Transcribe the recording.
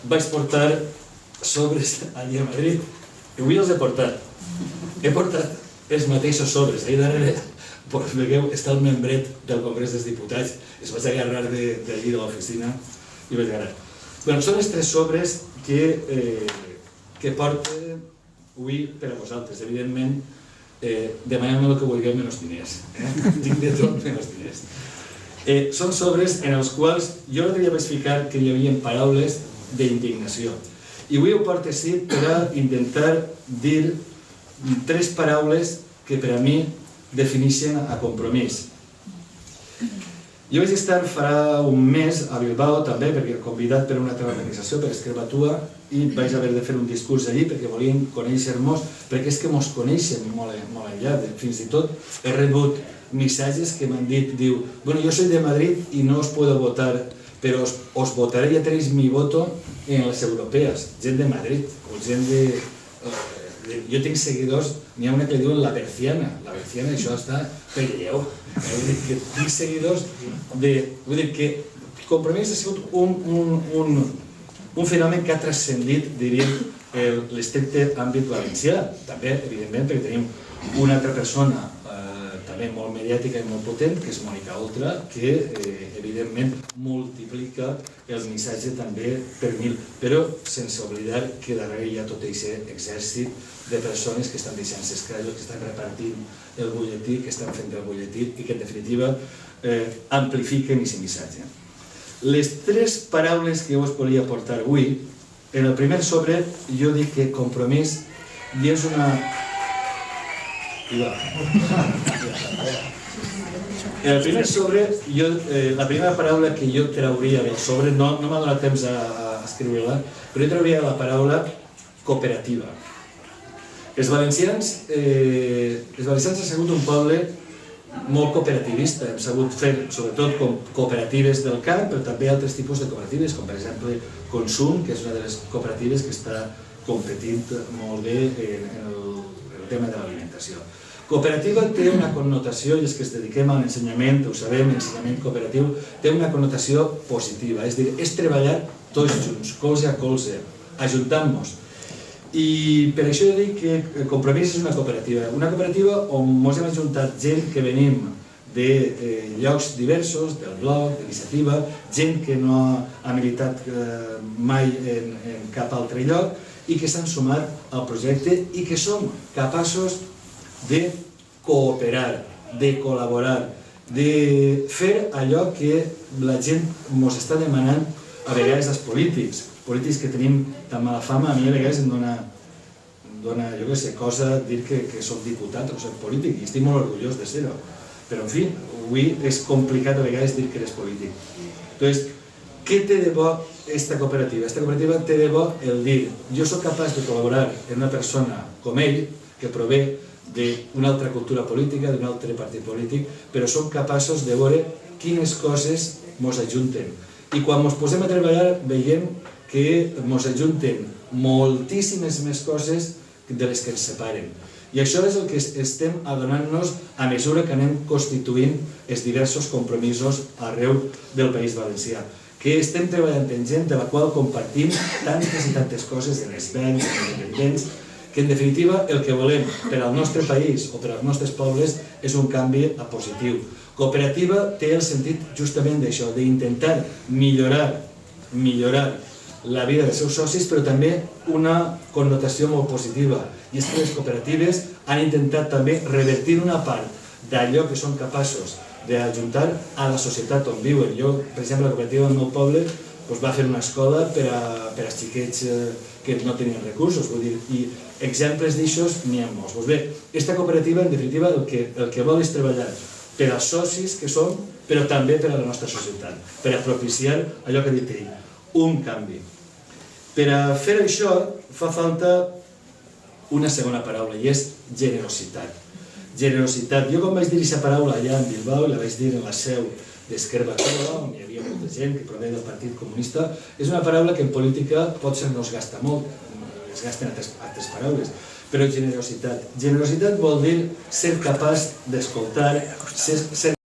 vaig portar sobres allà a Madrid i avui els he portat. He portat els mateixos sobres. Ahir darrere, veieu, està el membret del Congrés dels Diputats. Es vaig agarrar d'allí de l'oficina i vaig agarrar. Són els 3 sobres que porto avui per a vosaltres. Evidentment, demaneu-me el que vulgueu menys diners. Tinc de tot menys diners. Són sobres en els quals jo l'altre dia vaig ficar que hi havia paraules d'indignació. I avui ho porto així per a intentar dir 3 paraules que per a mi defineixen a Compromís. Jo vaig estar farà un mes a Bilbao també, perquè convidat per una altra organització, per Esquerbatua, i vaig haver de fer un discurs allí perquè volien conèixer-nos, perquè és que mos coneixen molt enllà. Fins i tot he rebut missatges que m'han dit, diu, bueno, yo soy de Madrid y no os puedo votar, pero os votaré, ya tenéis mi voto en las europeas. Gent de Madrid, o gent de... Jo tinc seguidors, n'hi ha una que li diuen la Berciana, això està per lleu. Vull dir que tinc seguidors de... Vull dir que Compromís ha sigut un fenomen que ha transcendit, diríem, l'estricte àmbit valencià. També, evidentment, perquè tenim una altra persona també molt mediàtica i molt potent, que és Mònica Oltra, que evidentment multiplica els missatges també per 1000, però sense oblidar que darrere hi ha tot aquest exèrcit de persones que estan deixant ses callos, que estan repartint el butlletí, que estan fent el butlletí i que en definitiva amplifiquen aquest missatge. Les 3 paraules que jo us volia portar avui, en el primer sobre jo dic que Compromís i és una... En el primer sobre, la primera paraula que jo trauria del sobre, no m'ha donat temps a escriure-la, però jo trauria la paraula cooperativa. Els valencians han sigut un poble molt cooperativista, hem sabut fer sobretot cooperatives del camp, però també altres tipus de cooperatives, com per exemple Consum, que és una de les cooperatives que està competint molt bé en el tema de l'alimentació. Cooperativa té una connotació, i és que es dediquem a l'ensenyament, ho sabem, l'ensenyament cooperatiu, té una connotació positiva, és a dir, és treballar tots junts, colze a colze, ajuntant-nos. I per això jo dic que Compromís és una cooperativa on ens hem ajuntat gent que venim de llocs diversos, del bloc, d'iniciativa, gent que no ha militat mai en cap altre lloc i que s'han sumat al projecte i que som capaços de cooperar, de col·laborar, de fer allò que la gent ens està demanant a vegades als polítics que tenim tan mala fama. A mi a vegades em dona, jo què sé, cosa dir que soc diputat o soc polític, i estic molt orgullós de ser-ho. Però, en fi, avui és complicat a vegades dir que eres polític. Entonces, què té de bo esta cooperativa? Esta cooperativa té de bo el dir, jo soc capaç de col·laborar amb una persona com ell, que prové d'una altra cultura política, d'un altre partit polític, però som capaços de veure quines coses ens ajunten. I quan ens posem a treballar veiem que ens ajunten moltíssimes més coses de les que ens separen. I això és el que estem adonant-nos a mesura que anem constituint els diversos compromisos arreu del País Valencià. Que estem treballant amb gent de la qual compartim tantes i tantes coses, de les veïns, dels independents, que en definitiva el que volem per al nostre país o per als nostres pobles és un canvi a positiu. Cooperativa té el sentit justament d'això, d'intentar millorar la vida dels seus socis, però també una connotació molt positiva. I és que les cooperatives han intentat també revertir una part d'allò que són capaços d'ajuntar a la societat on viuen. Jo, per exemple, la cooperativa del meu poble va fer una escola per als xiquets que no tenien recursos, i exemples d'aixòs n'hi ha molts. Bé, aquesta cooperativa, en definitiva, el que vol és treballar per als socis que som, però també per a la nostra societat, per a propiciar allò que ha dit ell, un canvi. Per a fer això fa falta una segona paraula, i és generositat. Generositat. Jo quan vaig dir aquesta paraula allà en Bilbao, i la vaig dir en la seu d'Esquerbatua, on hi havia molta gent que prové del Partit Comunista, és una paraula que en política potser no es gasta molt, es gasten altres paraules, però generositat. Generositat vol dir ser capaç d'escoltar, ser